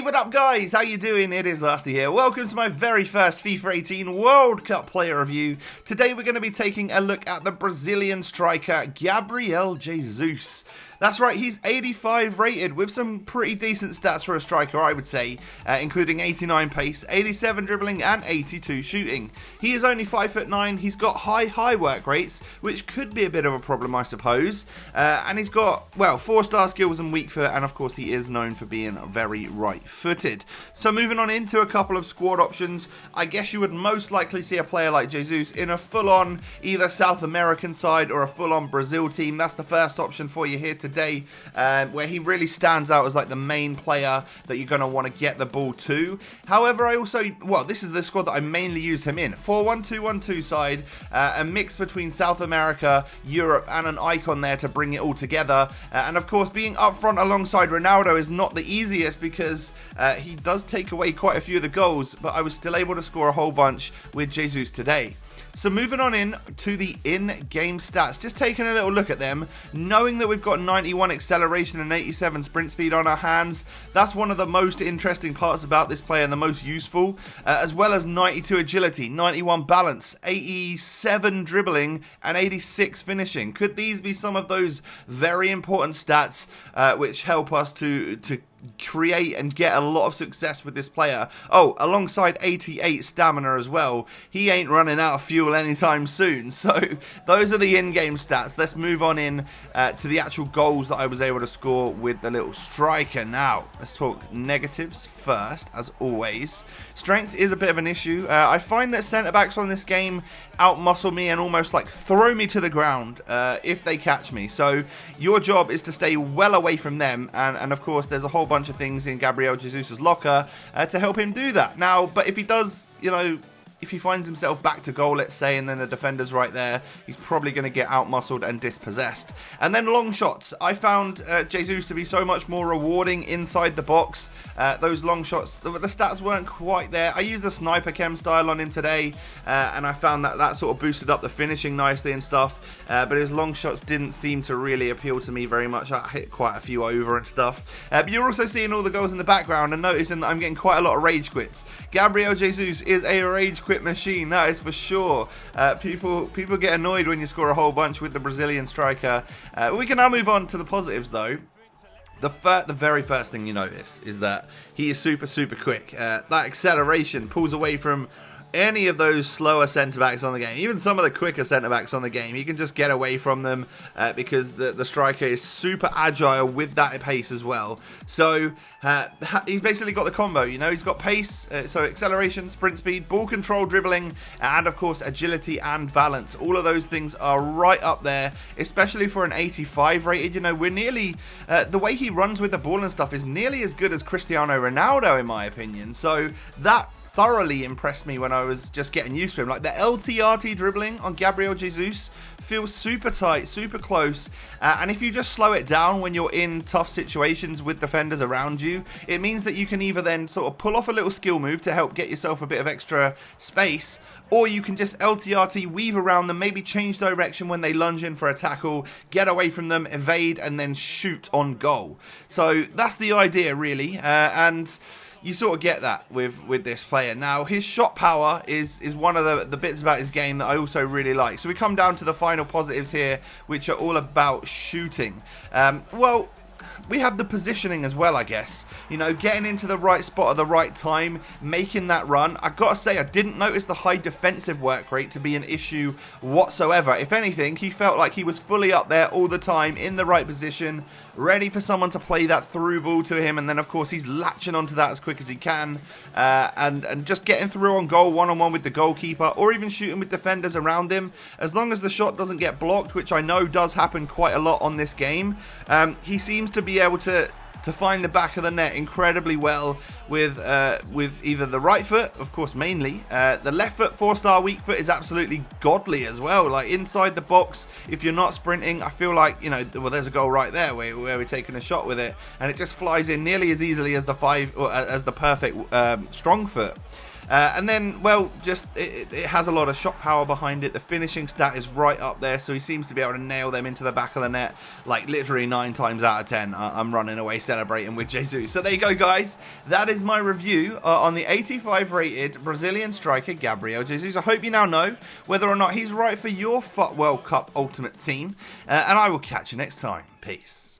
What up guys, how you doing? It is Lasty here. Welcome to my very first FIFA 18 World Cup player review. Today we're going to be taking a look at the Brazilian striker Gabriel Jesus. That's right, he's 85 rated with some pretty decent stats for a striker, I would say, including 89 pace, 87 dribbling and 82 shooting. He is only 5'9", he's got high work rates, which could be a bit of a problem I suppose, and he's got, well, 4-star skills and weak foot, and of course he is known for being very right-footed. So moving on into a couple of squad options, I guess you would most likely see a player like Jesus in a full-on either South American side or a full-on Brazil team. That's the first option for you here today, where he really stands out as like the main player that you're going to want to get the ball to. However, I also, well, this is the squad that I mainly use him in. 4-1-2-1-2 side, a mix between South America, Europe and an icon there to bring it all together. And of course, being up front alongside Ronaldo is not the easiest because he does take away quite a few of the goals, but I was still able to score a whole bunch with Jesus today. So moving on in to the in-game stats, just taking a little look at them, knowing that we've got 91 acceleration and 87 sprint speed on our hands. That's one of the most interesting parts about this player and the most useful, as well as 92 agility, 91 balance, 87 dribbling and 86 finishing. Could these be some of those very important stats which help us to create and get a lot of success with this player? Oh, alongside 88 stamina as well. He ain't running out of fuel anytime soon. So those are the in-game stats. Let's move on in to the actual goals that I was able to score with the little striker. Now let's talk negatives first, as always. Strength is a bit of an issue. I find that centre-backs on this game outmuscle me and almost like throw me to the ground if they catch me. So your job is to stay well away from them, and of course there's a whole bunch of things in Gabriel Jesus' locker to help him do that. Now, but if he does, you know, if he finds himself back to goal, let's say, and then the defender's right there, he's probably going to get out-muscled and dispossessed. And then long shots. I found Jesus to be so much more rewarding inside the box. Those long shots, the stats weren't quite there. I used the sniper chem style on him today, and I found that sort of boosted up the finishing nicely and stuff. But his long shots didn't seem to really appeal to me very much. I hit quite a few over and stuff. But you're also seeing all the goals in the background and noticing that I'm getting quite a lot of rage quits. Gabriel Jesus is a rage quit machine, that is for sure. People get annoyed when you score a whole bunch with the Brazilian striker. We can now move on to the positives though. The very first thing you notice is that he is super quick. That acceleration pulls away from any of those slower centre-backs on the game, even some of the quicker centre-backs on the game. You can just get away from them because the striker is super agile with that pace as well. So he's basically got the combo, you know. He's got pace, so acceleration, sprint speed, ball control, dribbling, and of course agility and balance. All of those things are right up there, especially for an 85 rated. You know, we're nearly, the way he runs with the ball and stuff is nearly as good as Cristiano Ronaldo in my opinion. So that thoroughly impressed me when I was just getting used to him. Like the LTRT dribbling on Gabriel Jesus feels super tight, super close, and if you just slow it down when you're in tough situations with defenders around you, it means that you can either then sort of pull off a little skill move to help get yourself a bit of extra space, or you can just LTRT, weave around them, maybe change direction when they lunge in for a tackle, get away from them, evade, and then shoot on goal. So that's the idea really, and you sort of get that with this player. Now, his shot power is one of the bits about his game that I also really like. So we come down to the final positives here, which are all about shooting. Well, we have the positioning as well, I guess. You know, getting into the right spot at the right time, making that run. I gotta say, I didn't notice the high defensive work rate to be an issue whatsoever. If anything, he felt like he was fully up there all the time, in the right position, ready for someone to play that through ball to him, and then of course he's latching onto that as quick as he can, and just getting through on goal one-on-one with the goalkeeper, or even shooting with defenders around him. As long as the shot doesn't get blocked, which I know does happen quite a lot on this game, he seems to be able to find the back of the net incredibly well with either the right foot, of course mainly, the left foot 4-star weak foot is absolutely godly as well. Like inside the box, if you're not sprinting, I feel like, you know, well, there's a goal right there where we're taking a shot with it, and it just flies in nearly as easily as the perfect strong foot. And then, well, just it has a lot of shot power behind it. The finishing stat is right up there, so he seems to be able to nail them into the back of the net, like literally 9 times out of 10. I'm running away celebrating with Jesus. So there you go, guys. That is my review on the 85 rated Brazilian striker Gabriel Jesus. I hope you now know whether or not he's right for your FUT World Cup Ultimate Team, and I will catch you next time. Peace.